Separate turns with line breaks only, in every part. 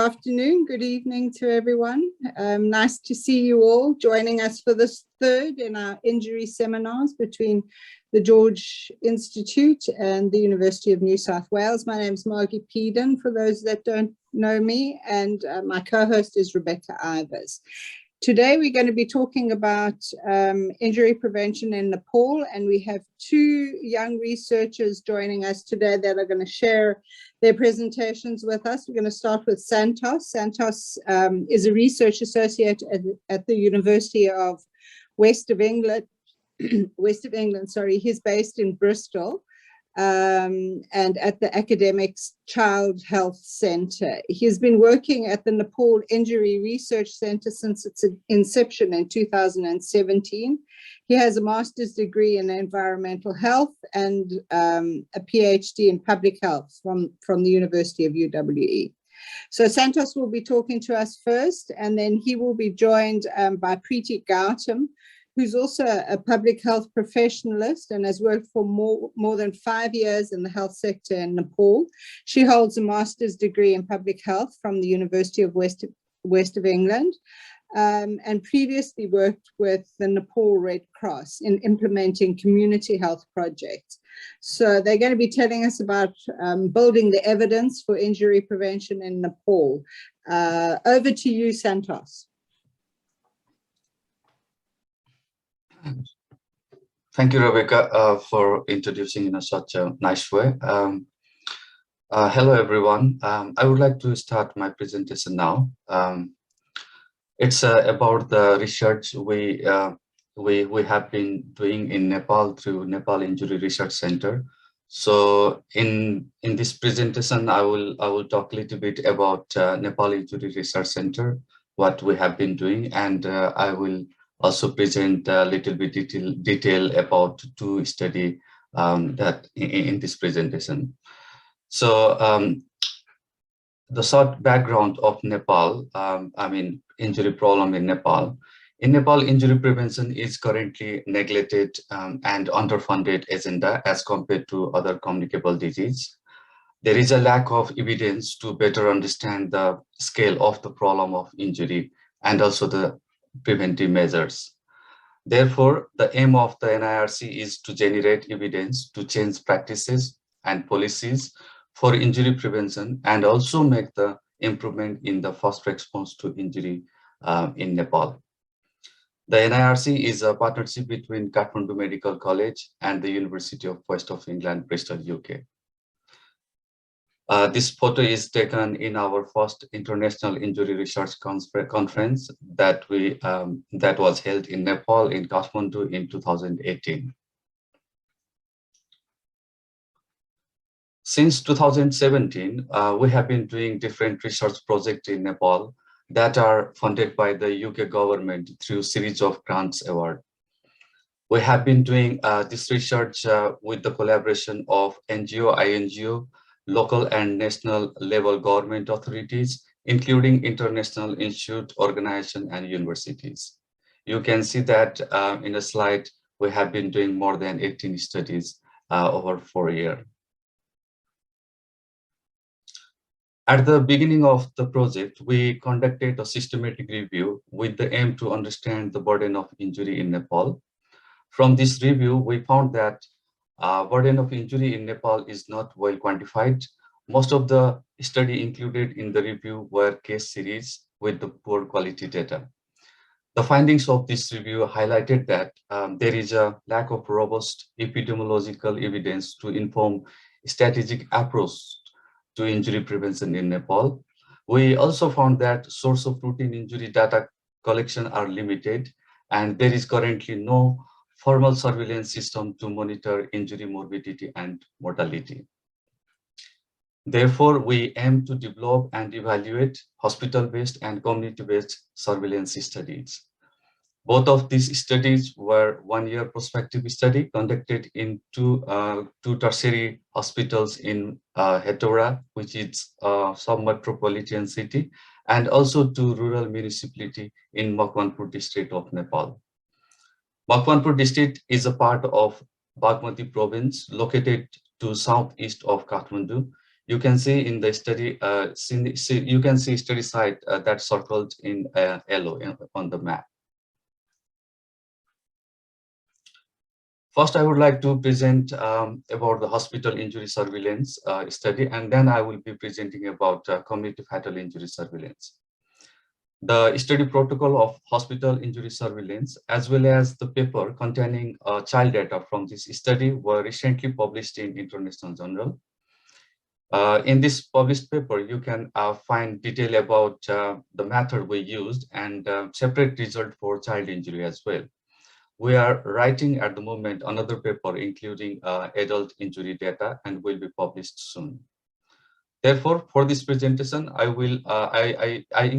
Afternoon, good evening to everyone. Nice to see you all joining us for this third in our injury seminars between the George Institute and the University of New South Wales. My name is Margie Peden, for those that don't know me, and my co-host is Rebecca Ivers. Today we're going to be talking about injury prevention in Nepal, and we have two young researchers joining us today that are going to share their presentations with us. We're going to start with Santosh. Santosh is a research associate at the University of West of England. He's based in Bristol and at the Academics Child Health Centre. He's been working at the Nepal Injury Research Centre since its inception in 2017. He has a master's degree in environmental health and a PhD in public health from the University of UWE. So Santosh will be talking to us first, and then he will be joined by Preeti Gautam, who's also a public health professionalist and has worked for more than 5 years in the health sector in Nepal. She holds a master's degree in public health from the University of West of England, and previously worked with the Nepal Red Cross in implementing community health projects. So they're going to be telling us about building the evidence for injury prevention in Nepal. Over to you, Santosh.
Thank you, Rebecca, for introducing in such a nice way. Hello, everyone. I would like to start my presentation now. It's about the research we have been doing in Nepal through Nepal Injury Research Centre. So in this presentation, I will talk a little bit about Nepal Injury Research Centre, what we have been doing, and I will also present a little bit detail about two study that in this presentation. So the short background of Nepal, injury problem in Nepal. In Nepal, injury prevention is currently neglected and underfunded agenda as compared to other communicable disease. There is a lack of evidence to better understand the scale of the problem of injury and also the preventive measures. Therefore, the aim of the NIRC is to generate evidence to change practices and policies for injury prevention and also make the improvement in the first response to injury in Nepal. The NIRC is a partnership between Kathmandu Medical College and the University of West of England, Bristol, UK. This photo is taken in our first International Injury Research Conference that was held in Nepal in Kathmandu in 2018. Since 2017, we have been doing different research projects in Nepal that are funded by the UK government through series of grants award. We have been doing this research with the collaboration of NGO, INGO, local and national level government authorities, including international institute, organization, and universities. You can see that in a slide, we have been doing more than 18 studies over 4 years. At the beginning of the project, we conducted a systematic review with the aim to understand the burden of injury in Nepal. From this review, we found that burden of injury in Nepal is not well quantified. Most of the study included in the review were case series with the poor quality data. The findings of this review highlighted that there is a lack of robust epidemiological evidence to inform strategic approach to injury prevention in Nepal. We also found that source of routine injury data collection are limited, and there is currently no formal surveillance system to monitor injury morbidity and mortality. Therefore, we aim to develop and evaluate hospital-based and community-based surveillance studies. Both of these studies were one-year prospective study conducted in two tertiary hospitals in Hetauda, which is a sub-metropolitan city, and also two rural municipality in Makwanpur district of Nepal. Makwanpur district is a part of Bagmati province located to southeast of Kathmandu. You can see in the study, you can see study site that's circled in yellow on the map. First, I would like to present about the hospital injury surveillance study, and then I will be presenting about community fatal injury surveillance. The study protocol of hospital injury surveillance, as well as the paper containing child data from this study, were recently published in International Journal. In this published paper, you can find detail about the method we used and separate result for child injury as well. We are writing at the moment another paper including adult injury data and will be published soon. Therefore, for this presentation, I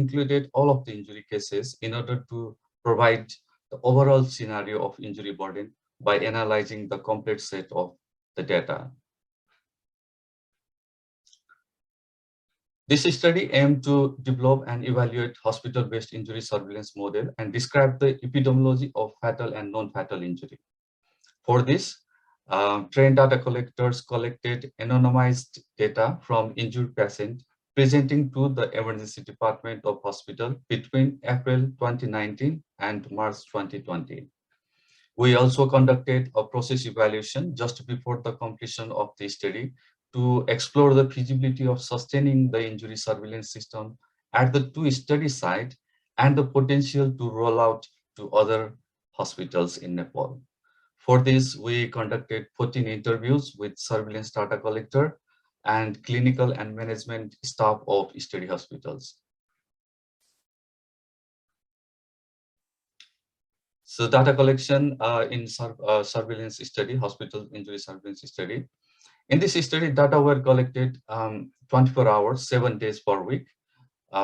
included all of the injury cases in order to provide the overall scenario of injury burden by analyzing the complete set of the data. This study aimed to develop and evaluate hospital-based injury surveillance model and describe the epidemiology of fatal and non-fatal injury. For this, trained data collectors collected anonymized data from injured patients presenting to the emergency department of hospital between April 2019 and March 2020. We also conducted a process evaluation just before the completion of the study to explore the feasibility of sustaining the injury surveillance system at the two study sites and the potential to roll out to other hospitals in Nepal. For this, we conducted 14 interviews with surveillance data collector and clinical and management staff of study hospitals. So data collection in surveillance study, hospital injury surveillance study. In this study, data were collected 24 hours, 7 days per week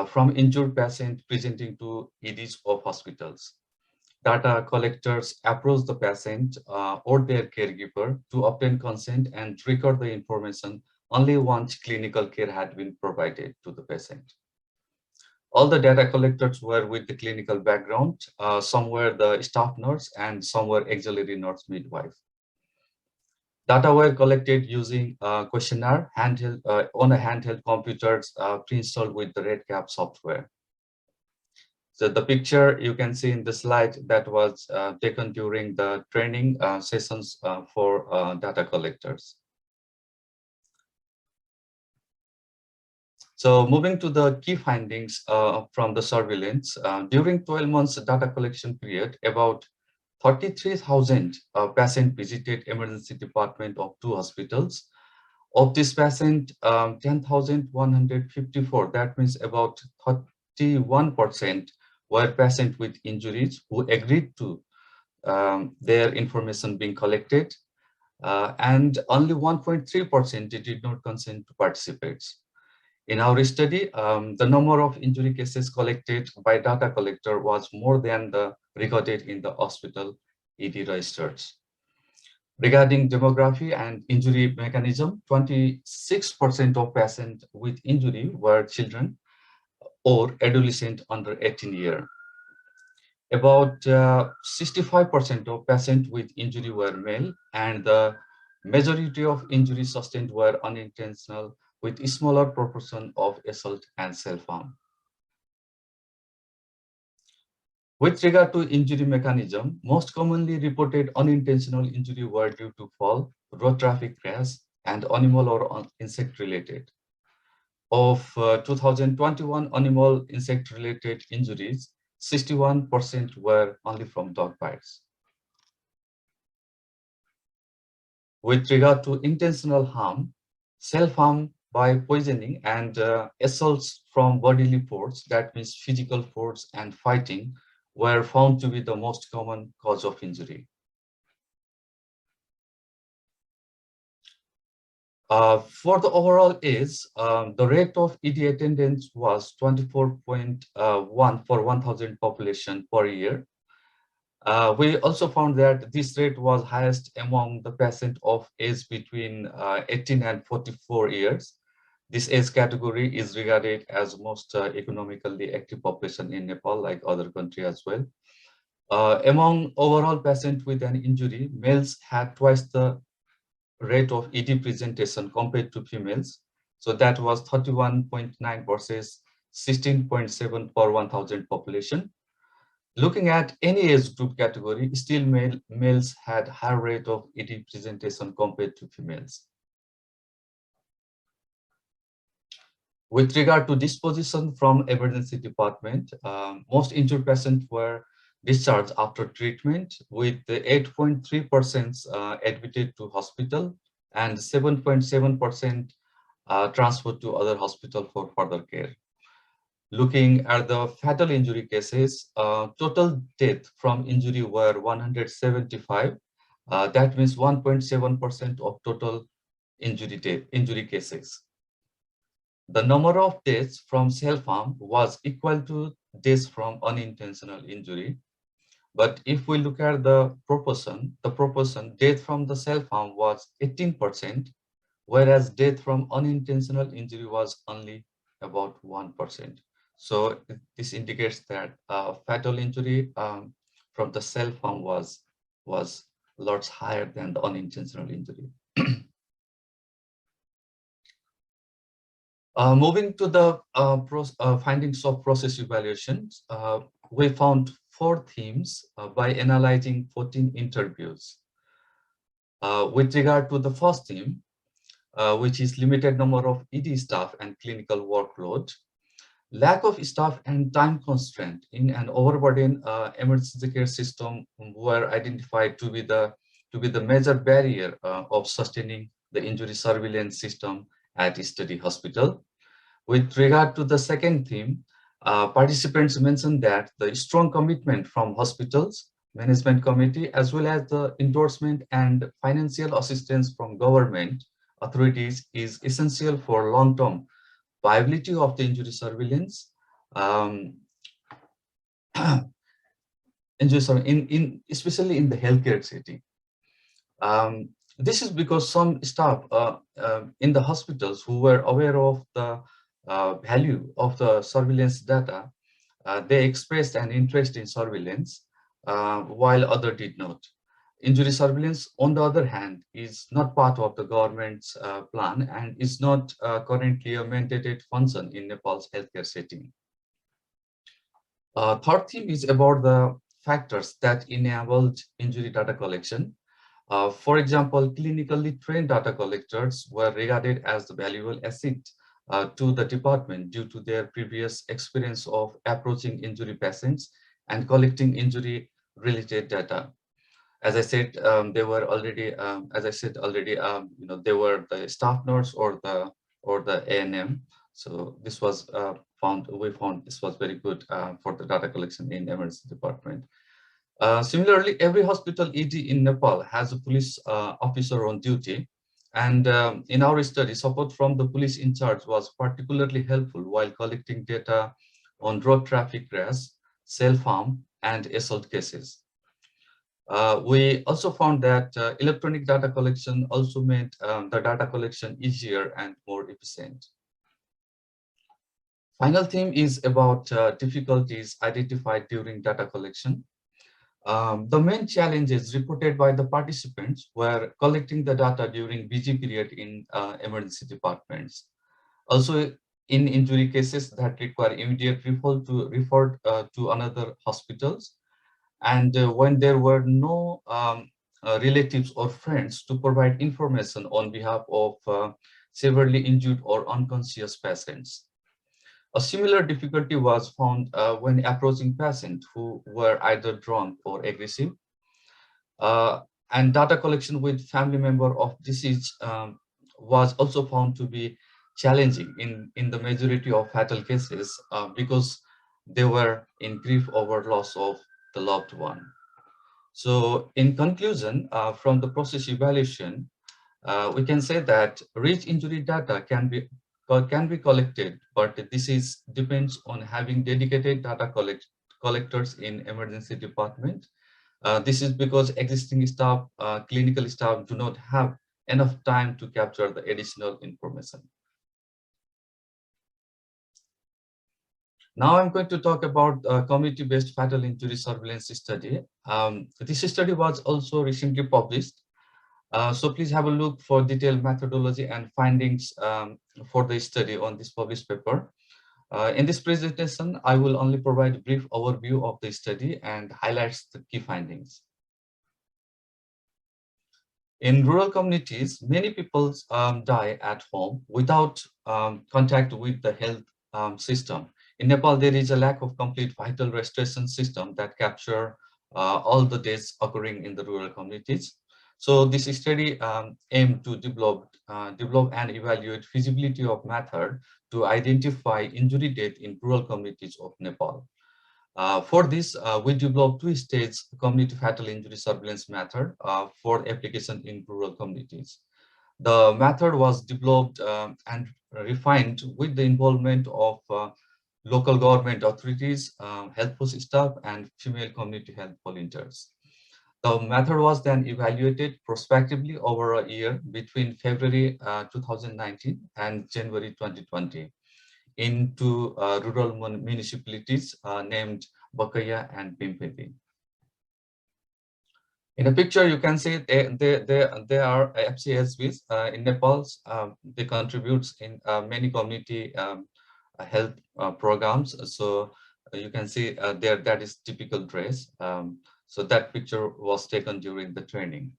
from injured patients presenting to EDs of hospitals. Data collectors approach the patient or their caregiver to obtain consent and record the information only once clinical care had been provided to the patient. All the data collectors were with the clinical background. Some were the staff nurse and some were auxiliary nurse midwife. Data were collected using a questionnaire handheld, on a handheld computers pre-installed with the RedCap software. So the picture you can see in the slide that was taken during the training sessions for data collectors. So moving to the key findings from the surveillance, during 12 months data collection period, about 33,000 patients visited emergency department of 2 hospitals. Of this patient, 10,154, that means about 31% were patients with injuries who agreed to their information being collected, and only 1.3% did not consent to participate. In our study, the number of injury cases collected by data collector was more than the recorded in the hospital ED registers. Regarding demography and injury mechanism, 26% of patients with injury were children or adolescent under 18 years. About 65% of patients with injury were male, and the majority of injuries sustained were unintentional, with a smaller proportion of assault and self-harm. With regard to injury mechanism, most commonly reported unintentional injury were due to fall, road traffic crash, and animal or insect related. Of 2021 animal insect related injuries, 61% were only from dog bites. With regard to intentional harm, self-harm by poisoning and assaults from bodily force, that means physical force and fighting, were found to be the most common cause of injury. For the overall age, the rate of ED attendance was 24.1 for 1,000 population per year. We also found that this rate was highest among the patients of age between 18 and 44 years. This age category is regarded as most economically active population in Nepal, like other countries as well. Among overall patients with an injury, males had twice the rate of ED presentation compared to females. So that was 31.9 versus 16.7 per 1,000 population. Looking at any age group category, still males had higher rate of ED presentation compared to females. With regard to disposition from emergency department, most injured patients were discharged after treatment, with 8.3% admitted to hospital and 7.7% transferred to other hospital for further care. Looking at the fatal injury cases, total death from injury were 175. That means 1.7% of total injury cases. The number of deaths from self-harm was equal to deaths from unintentional injury. But if we look at the proportion death from the self-harm was 18%, whereas death from unintentional injury was only about 1%. So this indicates that fatal injury from the self-harm was lots higher than the unintentional injury. Moving to the findings of process evaluations, we found 4 themes by analyzing 14 interviews. With regard to the first theme, which is limited number of ED staff and clinical workload, lack of staff and time constraint in an overburdened emergency care system were identified to be the major barrier of sustaining the injury surveillance system at a study hospital. With regard to the second theme, participants mentioned that the strong commitment from hospitals, management committee, as well as the endorsement and financial assistance from government authorities is essential for long-term viability of the injury surveillance. Especially in the healthcare setting. This is because some staff in the hospitals who were aware of the value of the surveillance data, they expressed an interest in surveillance, while others did not. Injury surveillance, on the other hand, is not part of the government's plan and is not currently a mandated function in Nepal's healthcare setting. Third theme is about the factors that enabled injury data collection. For example, clinically trained data collectors were regarded as the valuable asset to the department due to their previous experience of approaching injury patients and collecting injury-related data. As I said, they were already, they were the staff nurse or the A&M. So this was we found this was very good for the data collection in emergency department. Similarly, every hospital ED in Nepal has a police officer on duty. And in our study, support from the police in charge was particularly helpful while collecting data on road traffic crash, self-harm, and assault cases. We also found that electronic data collection also made the data collection easier and more efficient. Final theme is about difficulties identified during data collection. The main challenges reported by the participants were collecting the data during busy period in emergency departments. Also, in injury cases that require immediate referred to another hospitals, and when there were no relatives or friends to provide information on behalf of severely injured or unconscious patients. A similar difficulty was found when approaching patients who were either drunk or aggressive. And data collection with family member of deceased was also found to be challenging in the majority of fatal cases because they were in grief over loss of the loved one. So in conclusion, from the process evaluation, we can say that rich injury data can be collected, but this depends on having dedicated data collectors in emergency department. This is because existing staff, clinical staff, do not have enough time to capture the additional information. Now I'm going to talk about community-based fatal injury surveillance study. This study was also recently published. So please have a look for detailed methodology and findings for the study on this published paper. In this presentation, I will only provide a brief overview of the study and highlights the key findings. In rural communities, many people die at home without contact with the health system. In Nepal, there is a lack of complete vital restoration system that capture all the deaths occurring in the rural communities. So this study aimed to develop and evaluate feasibility of method to identify injury death in rural communities of Nepal. For this, we developed two-stage community fatal injury surveillance method for application in rural communities. The method was developed and refined with the involvement of local government authorities, health post staff, and female community health volunteers. The method was then evaluated prospectively over a year between February 2019 and January 2020 into rural municipalities named Bakaya and Pimpedi. In the picture, you can see they are FCSBs in Nepal. They contribute in many community health programs. So you can see there that is typical dress. So that picture was taken during the training.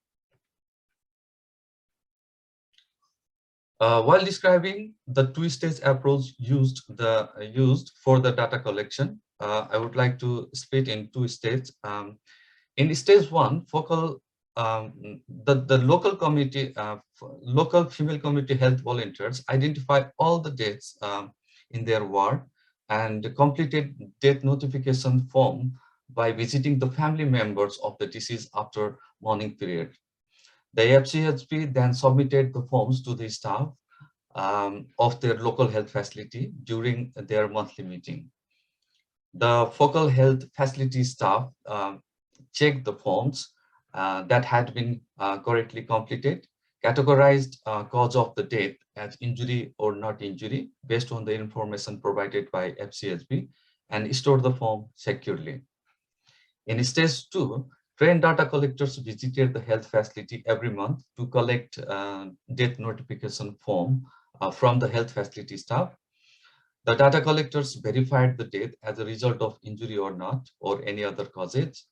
While describing the two-stage approach used for the data collection, I would like to split in two stages. In stage one, the local community, local female community health volunteers identified all the deaths in their ward and completed death notification form by visiting the family members of the deceased after mourning period. The FCHP then submitted the forms to the staff of their local health facility during their monthly meeting. The focal health facility staff checked the forms that had been correctly completed, categorized cause of the death as injury or not injury based on the information provided by FCHP, and stored the form securely. In stage two, trained data collectors visited the health facility every month to collect death notification form from the health facility staff. The data collectors verified the death as a result of injury or not, or any other causes.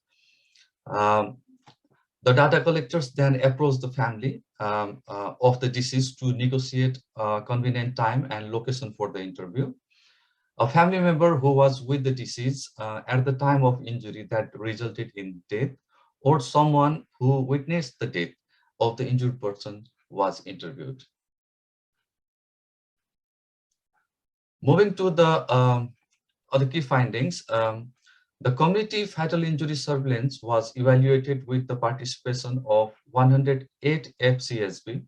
The data collectors then approached the family of the deceased to negotiate a convenient time and location for the interview. A family member who was with the deceased at the time of injury that resulted in death, or someone who witnessed the death of the injured person was interviewed. Moving to the other key findings, the community fatal injury surveillance was evaluated with the participation of 108 FCSB,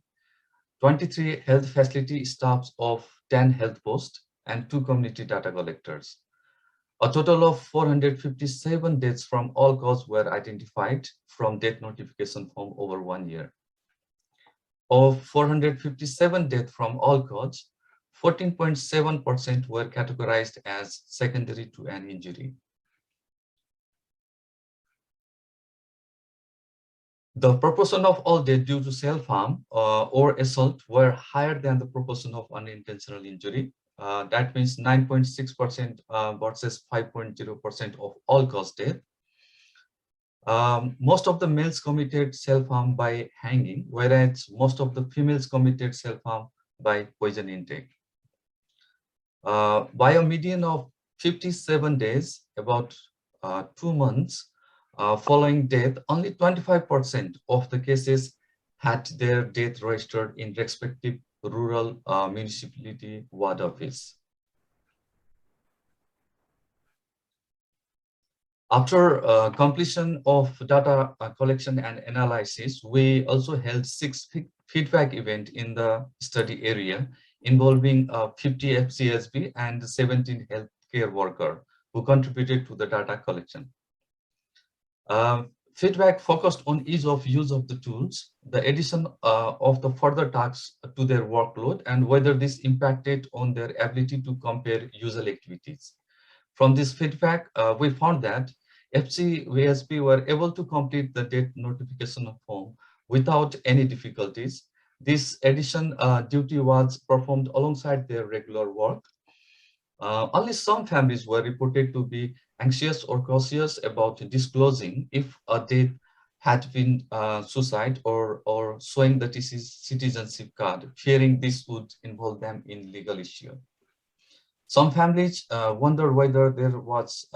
23 health facility staffs of 10 health posts, and 2 community data collectors. A total of 457 deaths from all causes were identified from death notification form over 1 year. Of 457 deaths from all causes, 14.7% were categorized as secondary to an injury. The proportion of all deaths due to self-harm or assault were higher than the proportion of unintentional injury. That means 9.6% versus 5.0% of all cause death. Most of the males committed self-harm by hanging, whereas most of the females committed self-harm by poison intake. By a median of 57 days, about 2 months following death, only 25% of the cases had their death registered in respective rural municipality ward office. After completion of data collection and analysis, we also held 6 feedback events in the study area involving 50 FCSB and 17 healthcare workers who contributed to the data collection. Feedback focused on ease of use of the tools, the addition of the further tasks to their workload, and whether this impacted on their ability to compare usual activities. From this feedback, we found that FCVSP were able to complete the death notification form without any difficulties. This addition duty was performed alongside their regular work. Only some families were reported to be anxious or cautious about disclosing if a death had been suicide or showing the deceased citizenship card, fearing this would involve them in legal issue. Some families wondered whether there was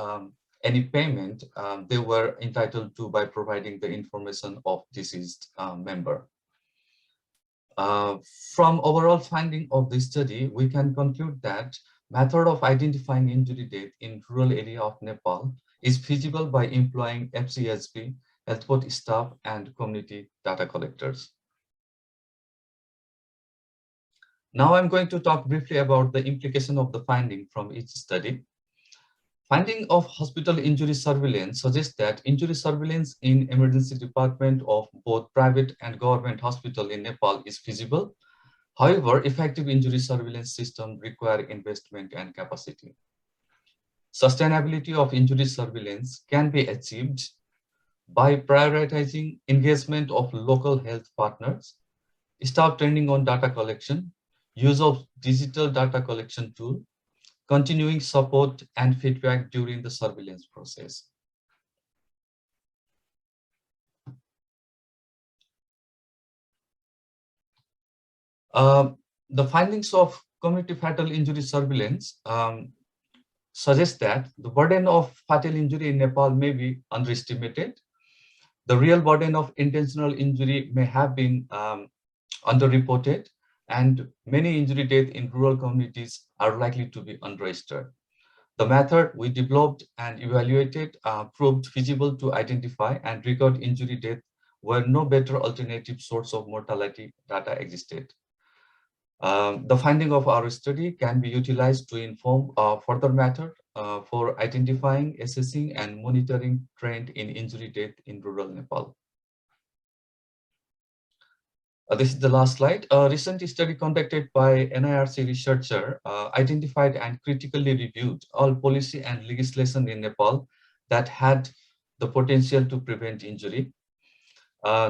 any payment they were entitled to by providing the information of deceased member. Uh, from overall finding of this study, we can conclude that method of identifying injury death in rural area of Nepal is feasible by employing FCSB, health board staff, and community data collectors. Now I'm going to talk briefly about the implication of the finding from each study. Finding of hospital injury surveillance suggests that injury surveillance in emergency department of both private and government hospital in Nepal is feasible. However, effective injury surveillance system require investment and capacity. Sustainability of injury surveillance can be achieved by prioritizing engagement of local health partners, staff training on data collection, use of digital data collection tool, continuing support and feedback during the surveillance process. The findings of community fatal injury surveillance suggest that the burden of fatal injury in Nepal may be underestimated. The real burden of intentional injury may have been underreported, and many injury deaths in rural communities are likely to be unregistered. The method we developed and evaluated proved feasible to identify and record injury death where no better alternative source of mortality data existed. The finding of our study can be utilized to inform further method for identifying, assessing, and monitoring trend in injury death in rural Nepal. This is the last slide. A recent study conducted by NIRC researcher identified and critically reviewed all policy and legislation in Nepal that had the potential to prevent injury.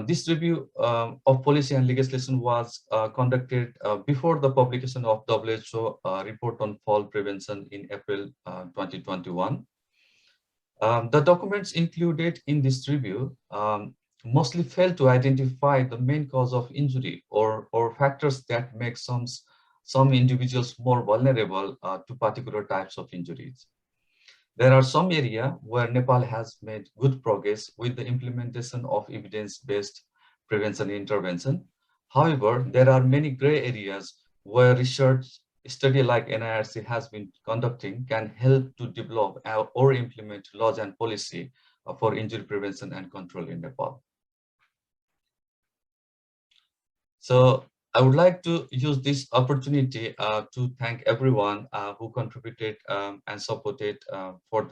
This review of policy and legislation was conducted before the publication of WHO report on fall prevention in April 2021. The documents included in this review mostly fail to identify the main cause of injury or factors that make some individuals more vulnerable to particular types of injuries. There are some areas where Nepal has made good progress with the implementation of evidence-based prevention intervention. However, there are many gray areas where research study like NIRC has been conducting can help to develop or implement laws and policy for injury prevention and control in Nepal. So I would like to use this opportunity to thank everyone who contributed and supported for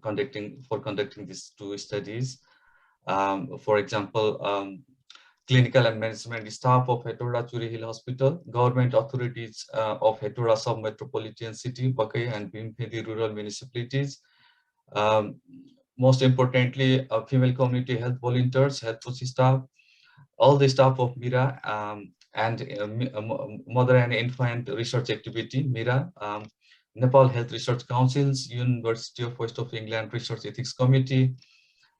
conducting these two studies. For example, clinical and management staff of Hetauda Churi Hill Hospital, government authorities of Hetauda Sub-Metropolitan City, Bakai and Bhimphedi rural municipalities. Most importantly, female community health volunteers, health coach staff, all the staff of MIRA and Mother and Infant Research Activity, MIRA, Nepal Health Research Councils, University of West of England Research Ethics Committee,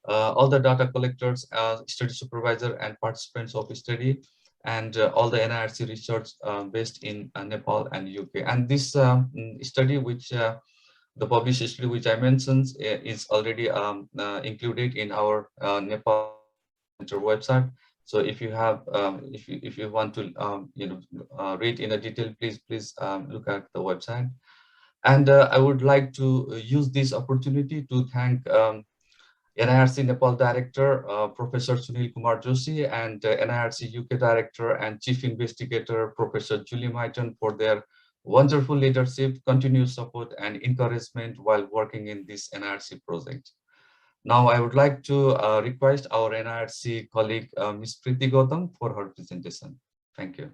all the data collectors, study supervisor and participants of study, and all the NIRC research based in Nepal and UK. And this study, which the published study which I mentioned, is already included in our Nepal Center website. So if you have, if you want to, read in a detail, please look at the website. And I would like to use this opportunity to thank NIRC Nepal Director, Professor Sunil Kumar Joshi, and NIRC UK Director and Chief Investigator, Professor Julie Maiton, for their wonderful leadership, continued support, and encouragement while working in this NIRC project. Now, I would like to request our NIRC colleague, Ms. Preeti Gautam, for her presentation. Thank you.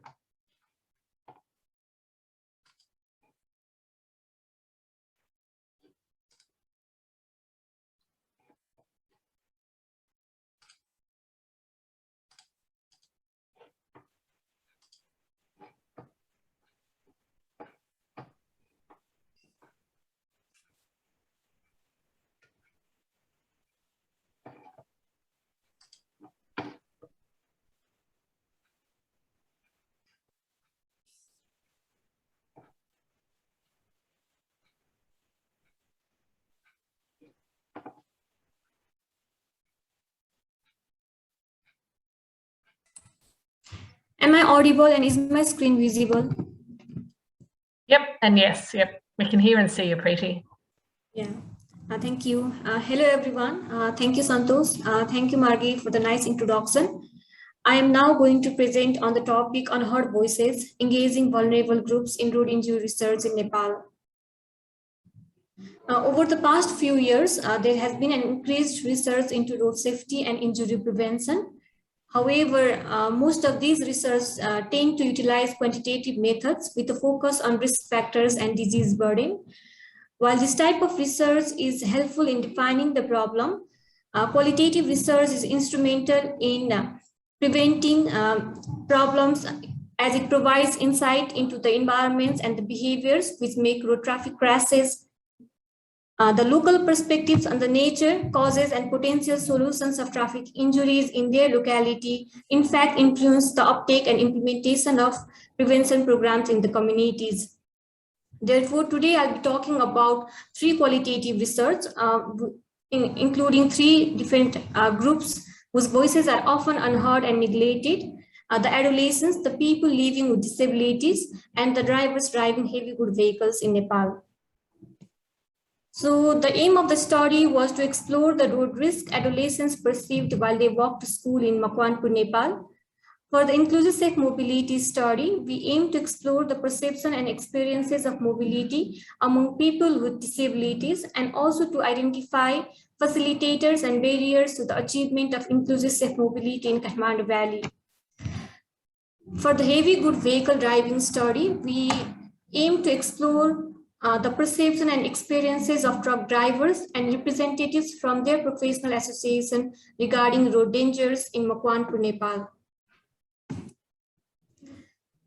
Am I audible and is my screen visible?
Yep, and yes, yep. We can hear and see you, Preety.
Yeah, thank you. Hello, everyone. Thank you, Santosh. Thank you, Margie, for the nice introduction. I am now going to present on the topic unheard voices, engaging vulnerable groups in road injury research in Nepal. Over the past few years, there has been an increased research into road safety and injury prevention. However, most of these research tend to utilize quantitative methods with a focus on risk factors and disease burden. While this type of research is helpful in defining the problem, qualitative research is instrumental in preventing problems as it provides insight into the environments and the behaviors which make road traffic crashes. The local perspectives on the nature, causes, and potential solutions of traffic injuries in their locality, in fact, influence the uptake and implementation of prevention programs in the communities. Therefore, today I'll be talking about three qualitative research, including three different groups whose voices are often unheard and neglected: the adolescents, the people living with disabilities, and the drivers driving heavy good vehicles in Nepal. So the aim of the study was to explore the road risk adolescents perceived while they walk to school in Makwanpur, Nepal. For the inclusive safe mobility study, we aim to explore the perception and experiences of mobility among people with disabilities and also to identify facilitators and barriers to the achievement of inclusive safe mobility in Kathmandu Valley. For the heavy good vehicle driving study, we aim to explore the perception and experiences of truck drivers and representatives from their professional association regarding road dangers in Makwanpur, Nepal.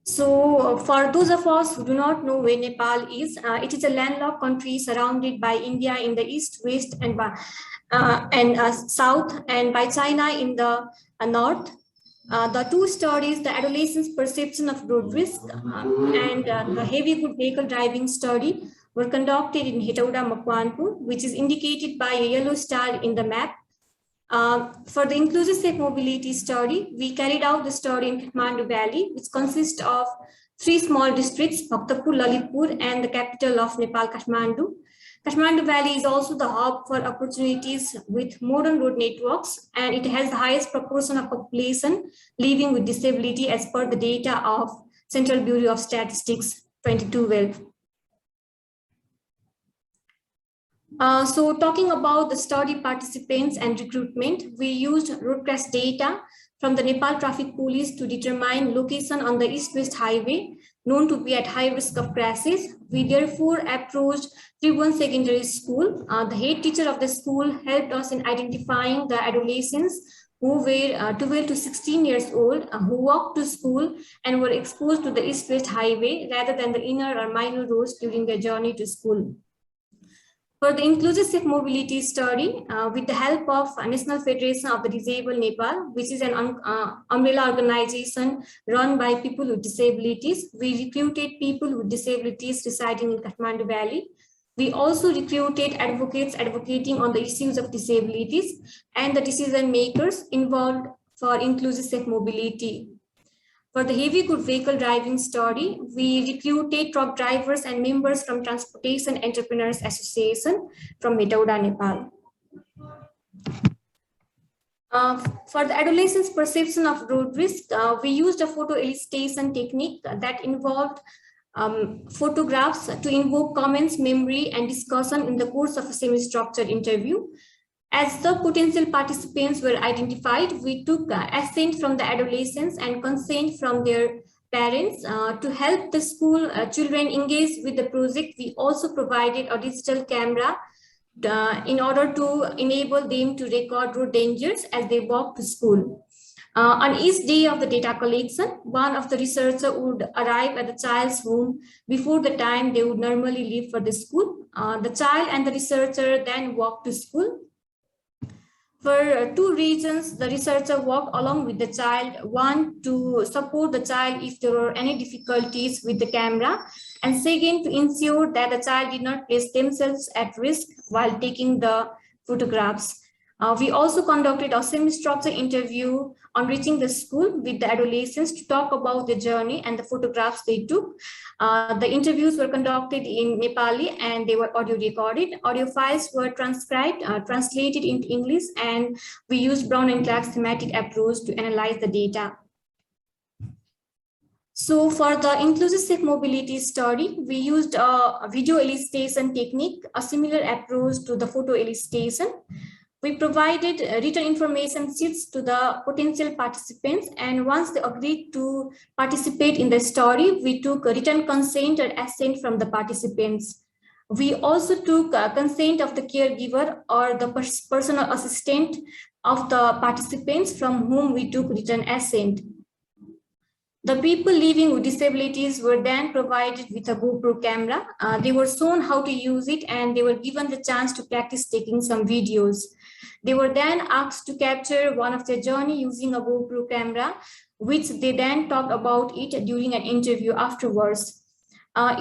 So for those of us who do not know where Nepal is, it is a landlocked country surrounded by India in the east, west, and south, and by China in the north. The two studies, the adolescents' perception of road risk and the heavy good vehicle driving study, were conducted in Hetauda, Makwanpur, which is indicated by a yellow star in the map. For the inclusive safe mobility study, we carried out the study in Kathmandu Valley, which consists of three small districts, Bhaktapur, Lalitpur, and the capital of Nepal, Kathmandu. Kathmandu Valley is also the hub for opportunities with modern road networks, and it has the highest proportion of population living with disability as per the data of Central Bureau of Statistics 2012. So talking about the study participants and recruitment, we used road crash data from the Nepal Traffic Police to determine location on the East-West Highway known to be at high risk of crashes. We therefore approached Tribhuvan Secondary School. The head teacher of the school helped us in identifying the adolescents who were 12 to 16 years old, who walked to school and were exposed to the East-West Highway rather than the inner or minor roads during their journey to school. For the inclusive safe mobility study, with the help of National Federation of the Disabled Nepal, which is an umbrella organization run by people with disabilities, we recruited people with disabilities residing in Kathmandu Valley. We also recruited advocates advocating on the issues of disabilities and the decision makers involved for inclusive safe mobility. For the heavy good vehicle driving study, we recruited truck drivers and members from Transportation Entrepreneurs Association from Hetauda, Nepal. For the adolescents' perception of road risk, we used a photo elicitation technique that involved photographs to invoke comments, memory, and discussion in the course of a semi-structured interview. As the potential participants were identified, we took assent from the adolescents and consent from their parents. To help the school children engage with the project, we also provided a digital camera in order to enable them to record road dangers as they walk to school. On each day of the data collection, one of the researchers would arrive at the child's home before the time they would normally leave for the school. The child and the researcher then walk to school. For two reasons, the researcher walked along with the child: one, to support the child if there were any difficulties with the camera, and second, to ensure that the child did not place themselves at risk while taking the photographs. We also conducted a semi-structured interview on reaching the school with the adolescents to talk about the journey and the photographs they took. The interviews were conducted in Nepali and they were audio recorded. Audio files were transcribed, translated into English, and we used Brown and Clark's thematic approach to analyze the data. So for the inclusive safe mobility study, we used a video elicitation technique, a similar approach to the photo elicitation. We provided written information sheets to the potential participants, and once they agreed to participate in the study, we took a written consent or assent from the participants. We also took consent of the caregiver or the personal assistant of the participants from whom we took written assent. The people living with disabilities were then provided with a GoPro camera. They were shown how to use it and they were given the chance to practice taking some videos. They were then asked to capture one of their journey using a GoPro camera, which they then talked about it during an interview afterwards.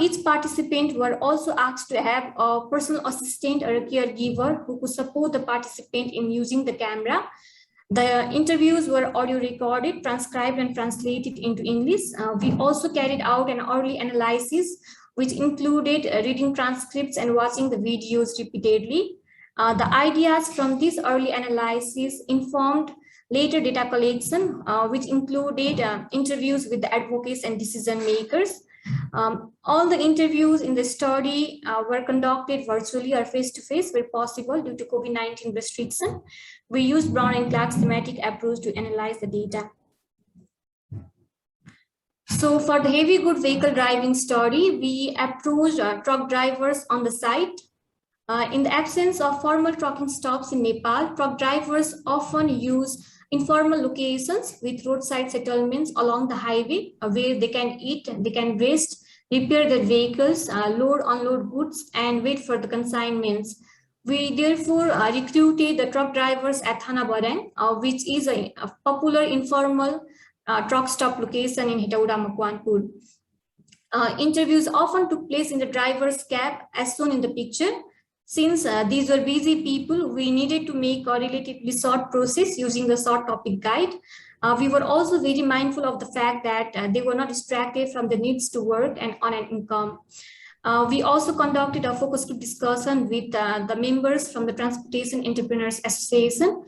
Each participant were also asked to have a personal assistant or a caregiver who could support the participant in using the camera. The interviews were audio recorded, transcribed, and translated into English. We also carried out an early analysis, which included reading transcripts and watching the videos repeatedly. The ideas from this early analysis informed later data collection, which included interviews with the advocates and decision makers. All the interviews in the study were conducted virtually or face-to-face where possible due to COVID-19 restriction. We used Brown and Clark's thematic approach to analyze the data. So for the heavy good vehicle driving study, we approached truck drivers on the site. In the absence of formal trucking stops in Nepal, truck drivers often use informal locations with roadside settlements along the highway where they can eat, they can rest, repair their vehicles, load, unload goods, and wait for the consignments. We therefore recruited the truck drivers at Thanabarang, which is a popular informal truck stop location in Hetauda, Makwanpur. Interviews often took place in the driver's cab as shown in the picture. Since these were busy people, we needed to make a relatively short process using the short topic guide. We were also very mindful of the fact that they were not distracted from the needs to work and earn an income. We also conducted a focus group discussion with the members from the Transportation Entrepreneurs Association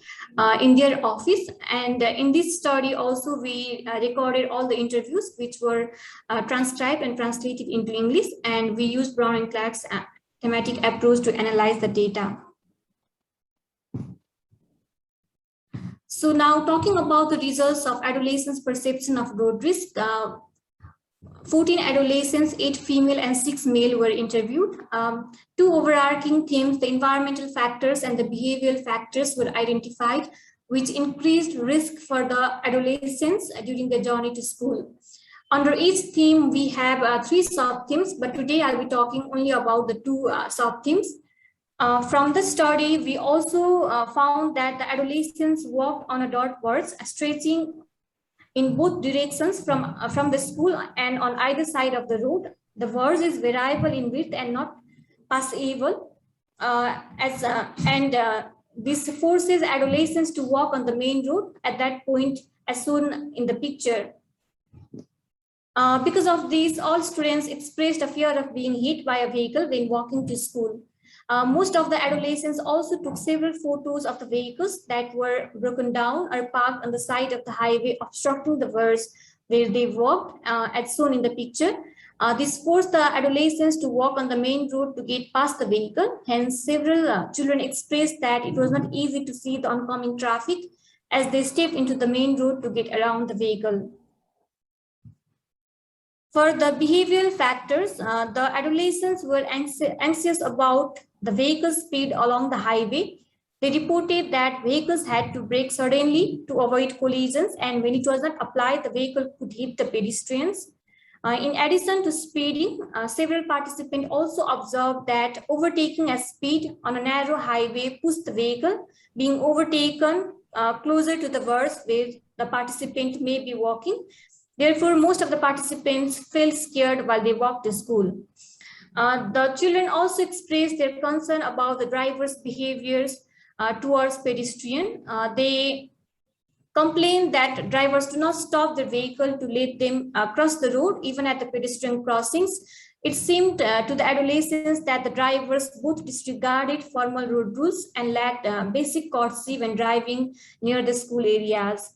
in their office. And in this study also, we recorded all the interviews which were transcribed and translated into English. And we used Brown and Clark's thematic approach to analyze the data. So now talking about the results of adolescents' perception of road risk, 14 adolescents, 8 female and 6 male were interviewed. Two overarching themes, the environmental factors and the behavioral factors were identified, which increased risk for the adolescents during their journey to school. Under each theme, we have 3 sub-themes, but today I'll be talking only about the 2 sub-themes. From the study, we also found that the adolescents walked on a dot verge, stretching in both directions from the school and on either side of the road. The verge is variable in width and not passable, this forces adolescents to walk on the main road at that point as shown in the picture. Because of this, all students expressed a fear of being hit by a vehicle when walking to school. Most of the adolescents also took several photos of the vehicles that were broken down or parked on the side of the highway, obstructing the verge where they walked, as shown in the picture. This forced the adolescents to walk on the main road to get past the vehicle. Hence, several children expressed that it was not easy to see the oncoming traffic as they stepped into the main road to get around the vehicle. For the behavioral factors, the adolescents were anxious about the vehicle speed along the highway. They reported that vehicles had to brake suddenly to avoid collisions, and when it was not applied, the vehicle could hit the pedestrians. In addition to speeding, several participants also observed that overtaking at speed on a narrow highway pushed the vehicle being overtaken closer to the verge where the participant may be walking. Therefore, most of the participants felt scared while they walked to school. The children also expressed their concern about the driver's behaviors towards pedestrian. They complain that drivers do not stop their vehicle to let them cross the road, even at the pedestrian crossings. It seemed to the adolescents that the drivers both disregarded formal road rules and lacked basic courtesy when driving near the school areas.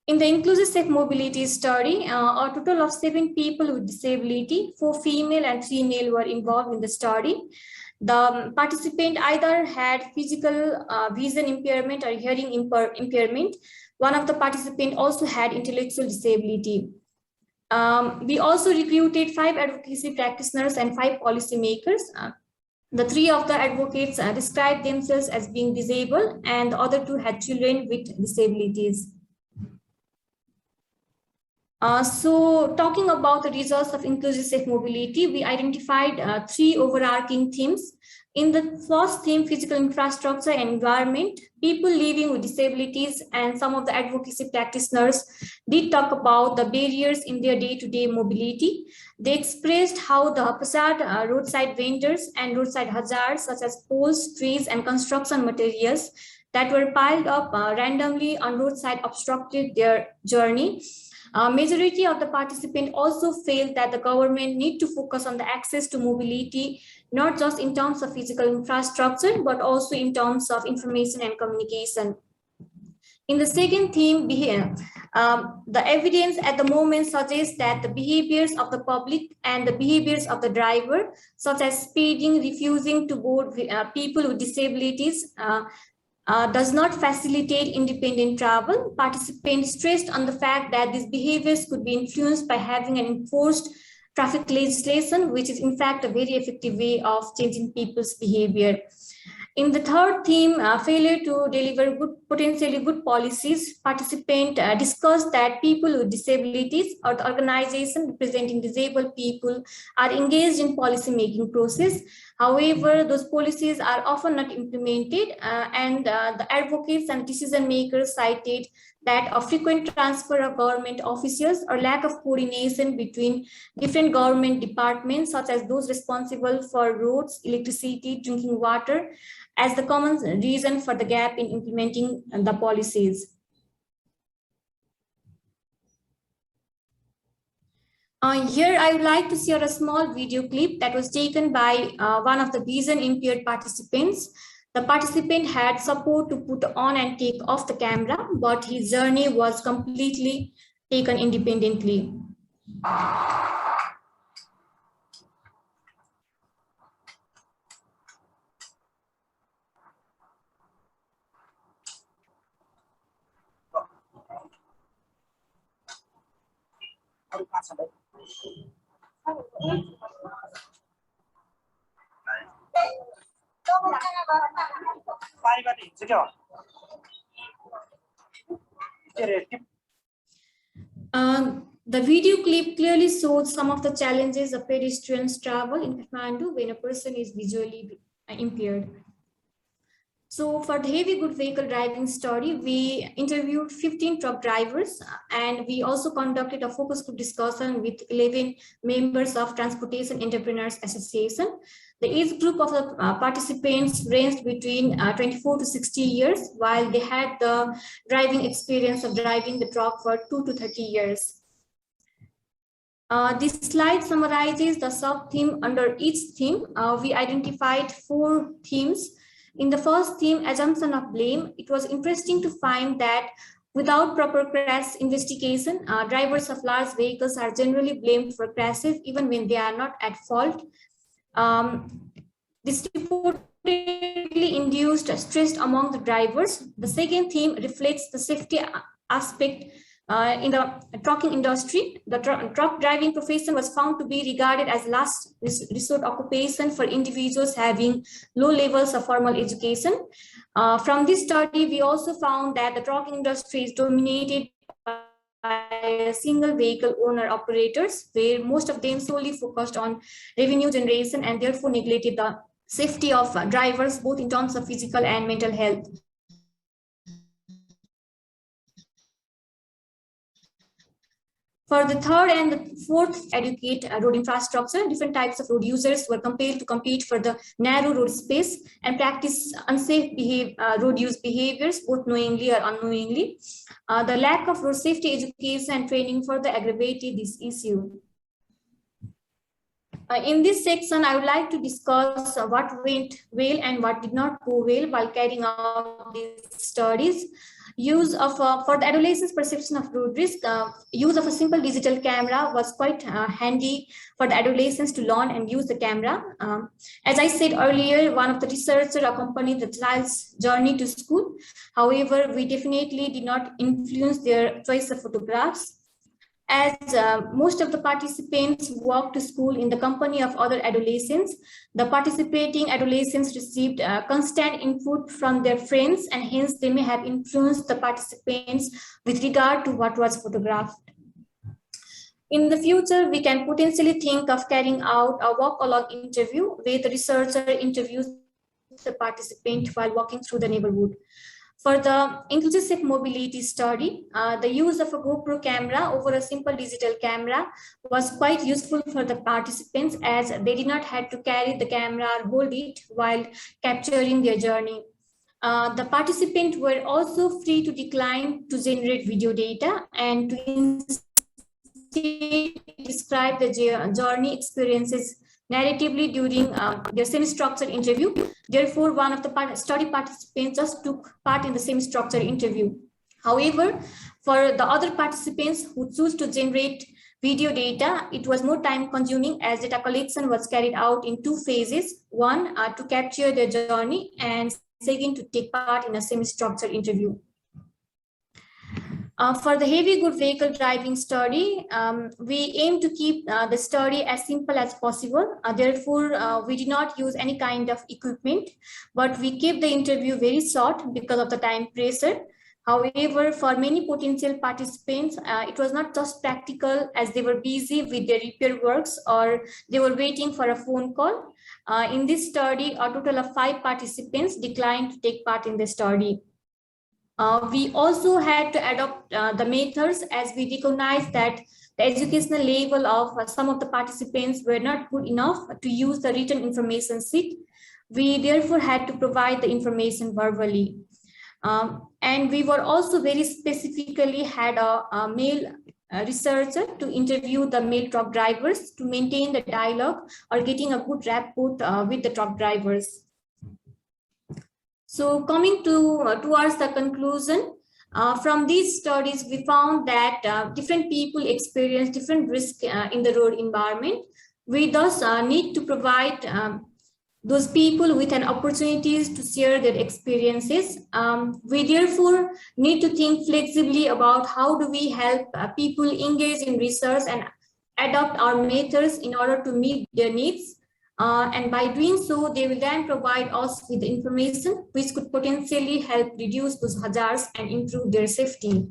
In the inclusive safe mobility study, a total of 7 people with disability, 4 female and 3 male were involved in the study. The participant either had physical vision impairment or hearing impairment. One of the participants also had intellectual disability. We also recruited 5 advocacy practitioners and 5 policymakers. The 3 of the advocates described themselves as being disabled, and the other 2 had children with disabilities. So talking about the results of inclusive safe mobility, we identified 3 overarching themes. In the first theme, physical infrastructure and environment, people living with disabilities and some of the advocacy practitioners did talk about the barriers in their day-to-day mobility. They expressed how the facade roadside vendors and roadside hazards such as poles, trees, and construction materials that were piled up randomly on roadside obstructed their journey. Majority of the participants also felt that the government need to focus on the access to mobility, not just in terms of physical infrastructure, but also in terms of information and communication. In the second theme, the evidence at the moment suggests that the behaviors of the public and the behaviors of the driver, such as speeding, refusing to board people with disabilities, does not facilitate independent travel. Participants stressed on the fact that these behaviors could be influenced by having an enforced traffic legislation, which is in fact a very effective way of changing people's behavior. In the third theme, failure to deliver potentially good policies, participants discussed that people with disabilities or the organization representing disabled people are engaged in policy-making process. However, those policies are often not implemented, and the advocates and decision makers cited that a frequent transfer of government officials or lack of coordination between different government departments, such as those responsible for roads, electricity, drinking water, as the common reason for the gap in implementing the policies. Here, I would like to share a small video clip that was taken by one of the vision impaired participants. The participant had support to put on and take off the camera, but his journey was completely taken independently. The video clip clearly shows some of the challenges of pedestrians travel in Kathmandu when a person is visually impaired. So for the heavy good vehicle driving study, we interviewed 15 truck drivers, and we also conducted a focus group discussion with 11 members of Transportation Entrepreneurs Association. The age group of the participants ranged between 24 to 60 years, while they had the driving experience of driving the truck for 2 to 30 years. This slide summarizes the sub-theme under each theme. We identified 4 themes. In the first theme, assumption of blame, it was interesting to find that without proper crash investigation, drivers of large vehicles are generally blamed for crashes even when they are not at fault. This reportedly induced stress among the drivers. The second theme reflects the safety aspect in the trucking industry. The truck driving profession was found to be regarded as last resort occupation for individuals having low levels of formal education. From this study, we also found that the trucking industry is dominated by single vehicle owner operators, where most of them solely focused on revenue generation and therefore neglected the safety of drivers, both in terms of physical and mental health. For the third and the fourth educate road infrastructure, different types of road users were compelled to compete for the narrow road space and practice unsafe road use behaviors, both knowingly or unknowingly. The lack of road safety education and training further aggravated this issue. In this section, I would like to discuss what went well and what did not go well while carrying out these studies. Use of, for the adolescents' perception of road risk, use of a simple digital camera was quite handy for the adolescents to learn and use the camera. As I said earlier, one of the researchers accompanied the child's journey to school. However, we definitely did not influence their choice of photographs. As most of the participants walked to school in the company of other adolescents, the participating adolescents received constant input from their friends, and hence they may have influenced the participants with regard to what was photographed. In the future, we can potentially think of carrying out a walk-along interview where the researcher interviews the participant while walking through the neighborhood. For the inclusive mobility study, the use of a GoPro camera over a simple digital camera was quite useful for the participants, as they did not have to carry the camera or hold it while capturing their journey. The participants were also free to decline to generate video data and to instead describe the journey experiences narratively during their semi-structured interview. Therefore, one of the study participants just took part in the semi-structured interview. However, for the other participants who choose to generate video data, it was more time consuming, as data collection was carried out in two phases. One, to capture their journey, and second, to take part in a semi-structured interview. For the heavy good vehicle driving study, we aim to keep the study as simple as possible. Therefore, we did not use any kind of equipment, but we kept the interview very short because of the time pressure. However, for many potential participants, it was not just practical, as they were busy with their repair works or they were waiting for a phone call. In this study, a total of 5 participants declined to take part in the study. We also had to adopt the methods, as we recognized that the educational level of some of the participants were not good enough to use the written information sheet. We therefore had to provide the information verbally. And we were also very specifically had a male researcher to interview the male truck drivers to maintain the dialogue or getting a good rapport with the truck drivers. So coming towards the conclusion, from these studies, we found that different people experience different risks in the road environment. We thus need to provide those people with an opportunities to share their experiences. We therefore need to think flexibly about how do we help people engage in research and adopt our methods in order to meet their needs. And by doing so, they will then provide us with the information which could potentially help reduce those hazards and improve their safety.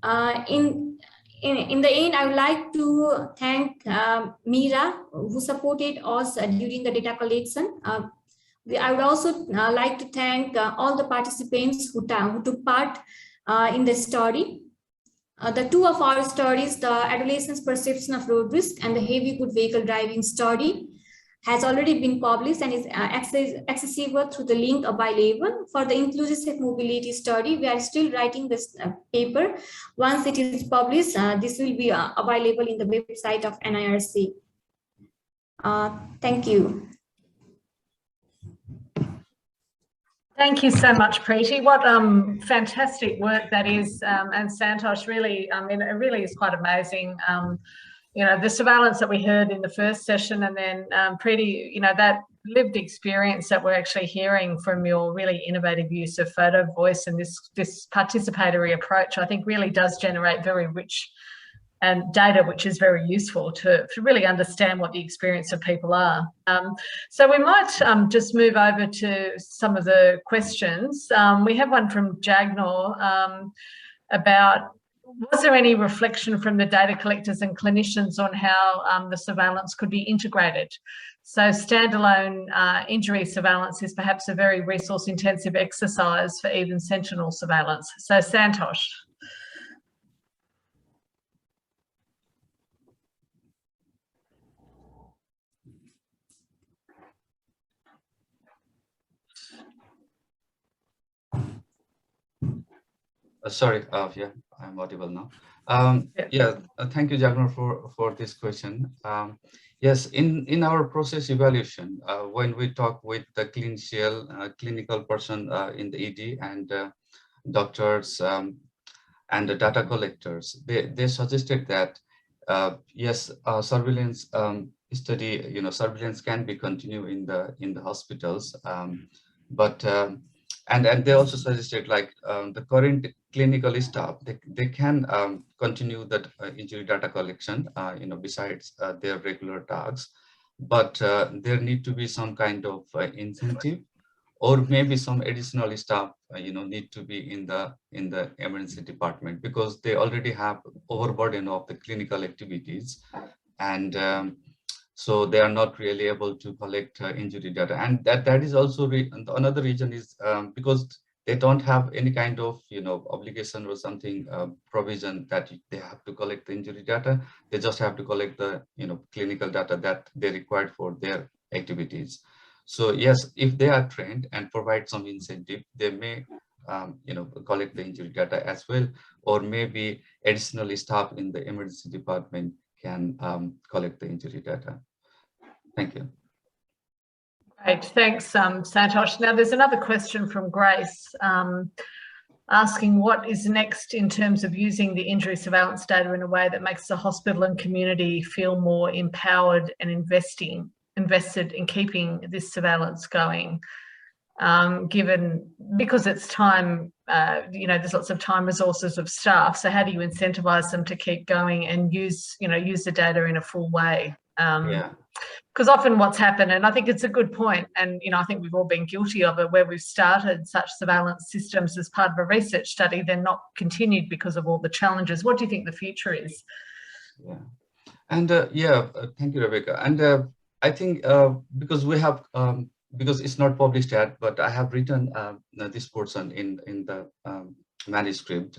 In the end, I would like to thank Meera, who supported us during the data collection. I would also like to thank all the participants who took part in the study. The two of our studies, the adolescents' perception of road risk and the heavy good vehicle driving study, has already been published and is accessible through the link available. For the inclusive mobility study, we are still writing this paper. Once it is published, this will be available in the website of NIRC. Thank you.
Thank you so much, Preeti. What fantastic work that is, and Santosh, really, I mean, it really is quite amazing. You know, the surveillance that we heard in the first session, and then Preeti, you know, that lived experience that we're actually hearing from your really innovative use of photo, voice, and this participatory approach, I think really does generate very rich and data, which is very useful to really understand what the experience of people are. So we might just move over to some of the questions. We have one from Jagnor about, was there any reflection from the data collectors and clinicians on how the surveillance could be integrated? So standalone injury surveillance is perhaps a very resource-intensive exercise for even sentinel surveillance. So Santosh.
Sorry, yeah, I'm audible now. Thank you, Jagnar, for this question. Yes, in our process evaluation, when we talk with the clinical person in the ED and doctors and the data collectors, they suggested that yes, surveillance study, surveillance can be continued in the hospitals, but and they also suggested like the current clinical staff, they can continue that injury data collection, besides their regular tasks, but there need to be some kind of incentive, or maybe some additional staff need to be in the emergency department, because they already have overburden of the clinical activities, and so they are not really able to collect injury data. And that is also another reason is because they don't have any kind of obligation or something, provision that they have to collect the injury data. They just have to collect the clinical data that they required for their activities. So yes, if they are trained and provide some incentive, they may collect the injury data as well, or maybe additional staff in the emergency department can collect the injury data. Thank you.
Great, thanks, Santosh. Now there's another question from Grace asking what is next in terms of using the injury surveillance data in a way that makes the hospital and community feel more empowered and invested in keeping this surveillance going, because it's time, there's lots of time, resources of staff. So how do you incentivize them to keep going and use the data in a full way? Because often what's happened, and I think it's a good point, and I think we've all been guilty of it, where we've started such surveillance systems as part of a research study, they're not continued because of all the challenges. What do you think the future is?
Yeah, and thank you, Rebecca. And I think because we have because it's not published yet, but I have written this portion in the manuscript.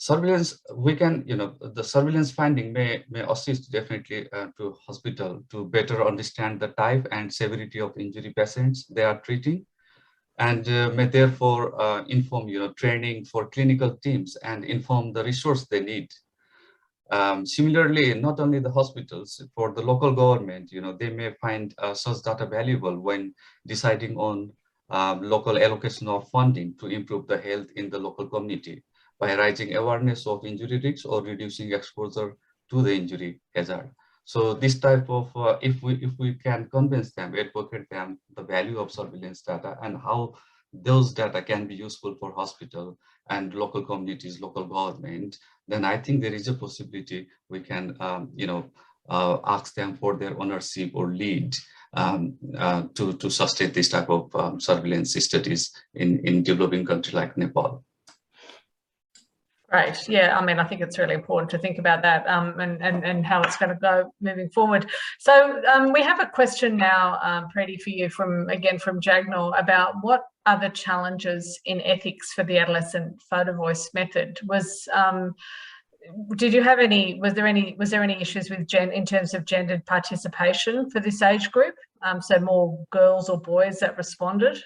Surveillance, we can, the surveillance finding may assist definitely to hospital to better understand the type and severity of injury patients they are treating, and may therefore inform, training for clinical teams and inform the resource they need. Similarly, not only the hospitals, for the local government, they may find such data valuable when deciding on local allocation of funding to improve the health in the local community, by raising awareness of injury risks or reducing exposure to the injury hazard. So this type of, if we can convince them, advocate them the value of surveillance data and how those data can be useful for hospital and local communities, local government, then I think there is a possibility we can, ask them for their ownership or lead to sustain this type of surveillance studies in developing countries like Nepal.
Right. Yeah. I mean, I think it's really important to think about that and how it's going to go moving forward. So we have a question now, Preety, for you from Jagnal about what are the challenges in ethics for the adolescent photo voice method. Was there any issues with in terms of gendered participation for this age group? So more girls or boys that responded?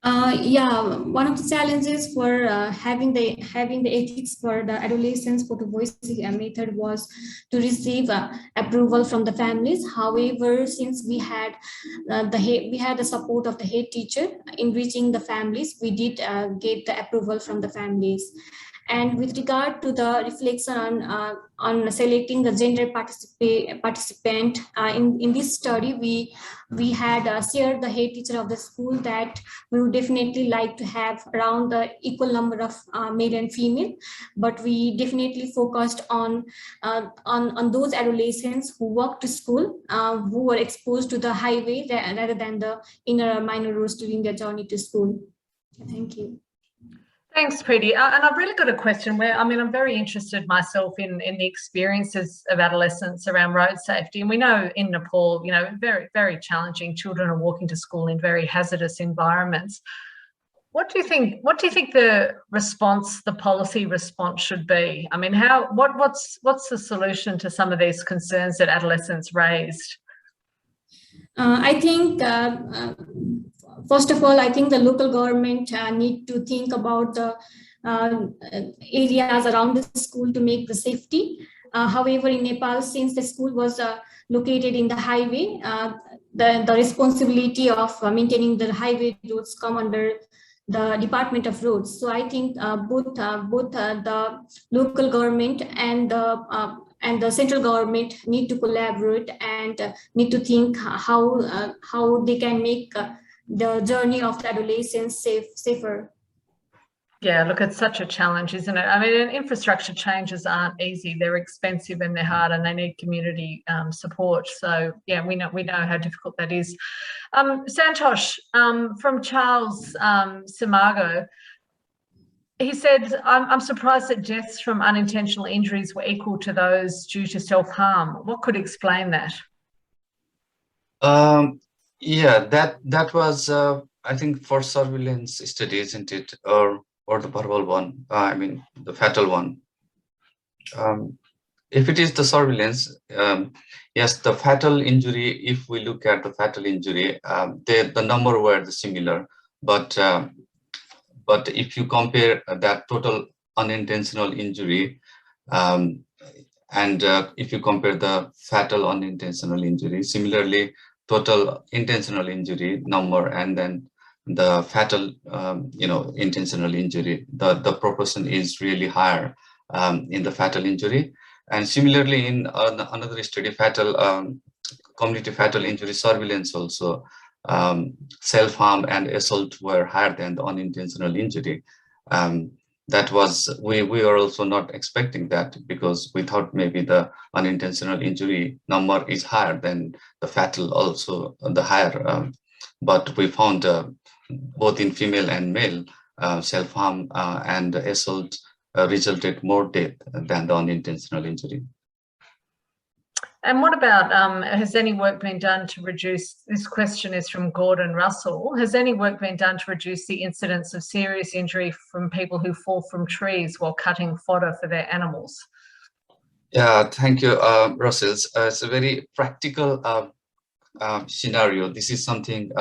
One of the challenges for having the ethics for the adolescents photo voice method was to receive approval from the families. However, since we had the support of the head teacher in reaching the families, we did get the approval from the families. And with regard to the reflection on selecting the gender participant in this study, we had shared the head teacher of the school that we would definitely like to have around the equal number of male and female, but we definitely focused on those adolescents who walk to school, who were exposed to the highway rather than the inner or minor roads during their journey to school. Thank you.
Thanks, Preety. And I've really got a question where, I'm very interested myself in the experiences of adolescents around road safety. And we know in Nepal, very, very challenging. Children are walking to school in very hazardous environments. What do you think the response, the policy response should be? I mean, what's the solution to some of these concerns that adolescents raised?
I think first of all, I think the local government need to think about the areas around the school to make the safety. However, in Nepal, since the school was located in the highway, the responsibility of maintaining the highway roads come under the Department of Roads. So I think both the local government and the central government need to collaborate and need to think how they can make the journey of the adolescents safer.
Yeah, look, it's such a challenge, isn't it? I mean, infrastructure changes aren't easy. They're expensive and they're hard, and they need community support. So, yeah, we know how difficult that is. Santosh, from Charles Simago, he said, I'm surprised that deaths from unintentional injuries were equal to those due to self-harm. What could explain that?
Yeah, that was, I think, for surveillance study, isn't it? Or the verbal one, I mean, the fatal one. If it is the surveillance, yes, the fatal injury, if we look at the fatal injury, the number were similar, but if you compare that total unintentional injury, and if you compare the fatal unintentional injury, similarly, total intentional injury number, and then the fatal, intentional injury, the proportion is really higher in the fatal injury. And similarly, in another study, community fatal injury surveillance also, self-harm and assault were higher than the unintentional injury. That was, we are also not expecting that, because we thought maybe the unintentional injury number is higher than the fatal, also the higher, but we found both in female and male, self-harm and assault resulted more death than the unintentional injury.
And what about, has any work been done to reduce, this question is from Gordon Russell, has any work been done to reduce the incidence of serious injury from people who fall from trees while cutting fodder for their animals?
Yeah, thank you, Russell. It's a very practical scenario. This is something,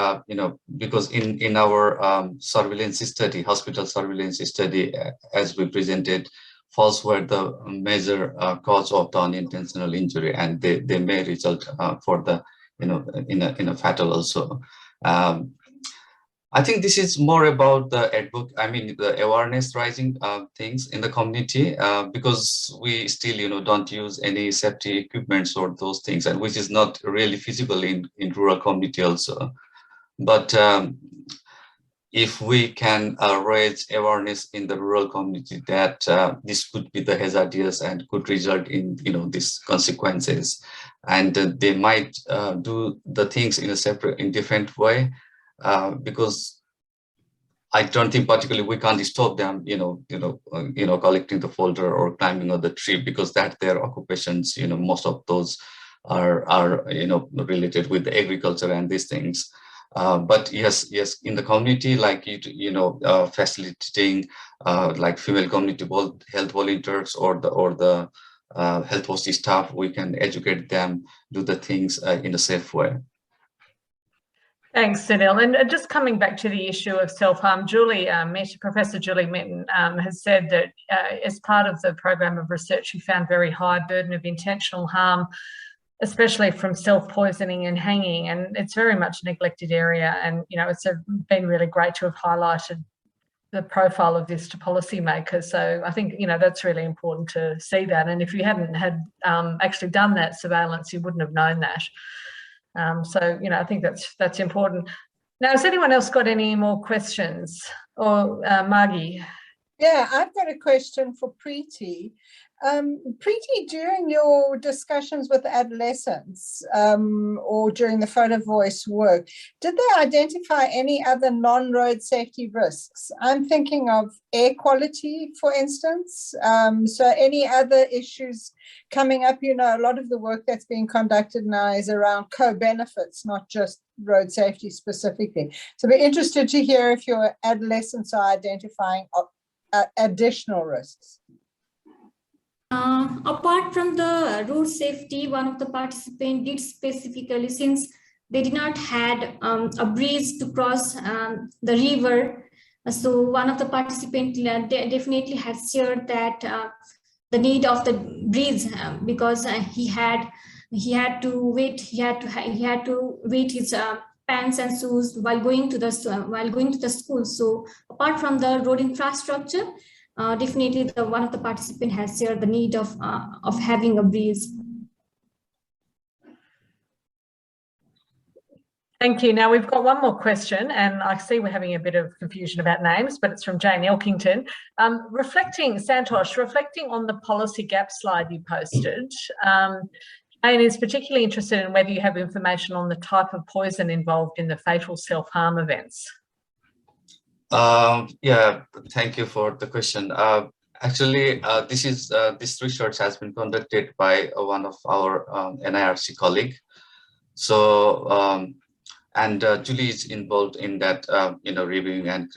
because in our surveillance study, hospital surveillance study, as we presented, falls were the major cause of the unintentional injury, and they may result for the, in a fatal also. I think this is more about the awareness raising things in the community, because we still, don't use any safety equipments or those things, and which is not really feasible in rural community also. But if we can raise awareness in the rural community that this could be the hazardous and could result in, these consequences, and they might do the things in different way. Because I don't think particularly we can't stop them, collecting the folder or climbing on the tree, because that's their occupations. Most of those are related with the agriculture and these things. But yes, in the community, like facilitating like female community health volunteers or the health post staff, we can educate them, do the things in a safe way.
Thanks, Sunil. And just coming back to the issue of self-harm, Professor Julie Minton has said that as part of the program of research, she found very high burden of intentional harm, especially from self-poisoning and hanging, and it's very much a neglected area. And, it's been really great to have highlighted the profile of this to policymakers. So I think, that's really important to see that. And if you hadn't had actually done that surveillance, you wouldn't have known that. So, I think that's important. Now, has anyone else got any more questions? Or Margie?
Yeah, I've got a question for Preety. Preety, during your discussions with adolescents or during the photo voice work, did they identify any other non-road safety risks? I'm thinking of air quality, for instance. So any other issues coming up? A lot of the work that's being conducted now is around co-benefits, not just road safety specifically. So we're interested to hear if your adolescents are identifying additional risks.
Apart from the road safety, one of the participants did specifically, since they did not had a bridge to cross the river. So one of the participants definitely had shared that the need of the bridge because he had to wait his pants and shoes while going to the school. So apart from the road infrastructure, definitely one of the participants has shared the need of having a bridge.
Thank you. Now we've got one more question, and I see we're having a bit of confusion about names, but it's from Jane Elkington. Santosh, reflecting on the policy gap slide you posted, Jane is particularly interested in whether you have information on the type of poison involved in the fatal self-harm events.
Yeah, thank you for the question. Actually, this research has been conducted by one of our NIRC colleague. So, Julie is involved in that, reviewing and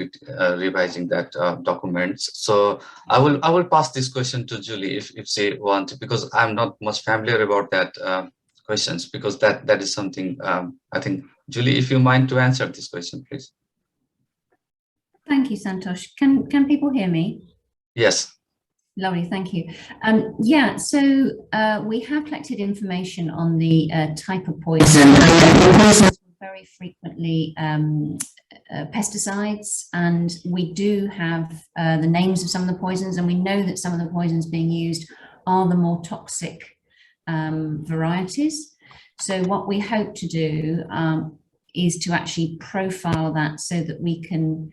revising that documents. So I will pass this question to Julie if she wants, because I'm not much familiar about that questions, because that is something I think, Julie, if you mind to answer this question, please.
Thank you, Santosh. Can people hear me?
Yes.
Lovely, thank you. Yeah, so we have collected information on the type of poison. Poisons were very frequently pesticides, and we do have the names of some of the poisons, and we know that some of the poisons being used are the more toxic varieties. So what we hope to do is to actually profile that so that we can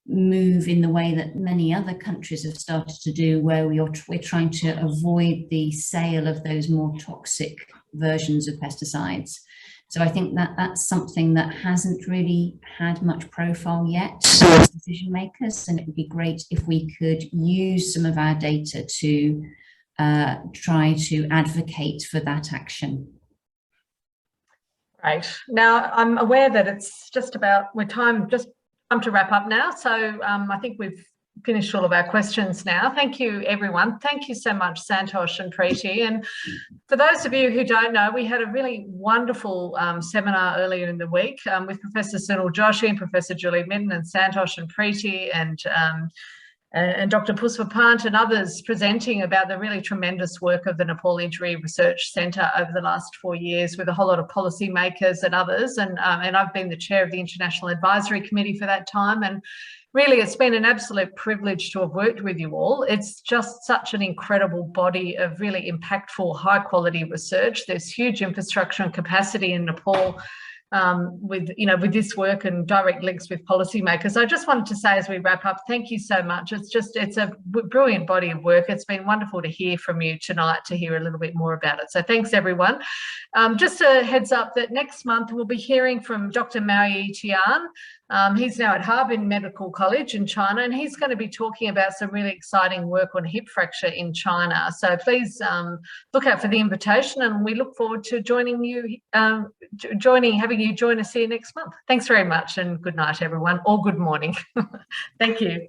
move in the way that many other countries have started to do, where we're trying to avoid the sale of those more toxic versions of pesticides. So I think that that's something that hasn't really had much profile yet as decision makers, and it would be great if we could use some of our data to try to advocate for that action.
Right. Now, I'm aware that it's just about time to wrap up now. So I think we've finished all of our questions now. Thank you, everyone. Thank you so much, Santosh and Preety. And for those of you who don't know, we had a really wonderful seminar earlier in the week with Professor Sunil Joshi and Professor Julie Minton and Santosh and Preety and Dr. Puspa Pant and others presenting about the really tremendous work of the Nepal Injury Research Centre over the last 4 years, with a whole lot of policymakers and others. And I've been the chair of the International Advisory Committee for that time. And really, it's been an absolute privilege to have worked with you all. It's just such an incredible body of really impactful, high quality research. There's huge infrastructure and capacity in Nepal with this work and direct links with policymakers. I just wanted to say as we wrap up, thank you so much. It's a brilliant body of work. It's been wonderful to hear from you tonight, to hear a little bit more about it. So thanks, everyone. Just a heads up that next month we'll be hearing from Dr. Mao Yi Tian. He's now at Harbin Medical College in China, and he's going to be talking about some really exciting work on hip fracture in China. So please look out for the invitation, and we look forward to having you join us here next month. Thanks very much, and good night, everyone, or good morning. Thank you.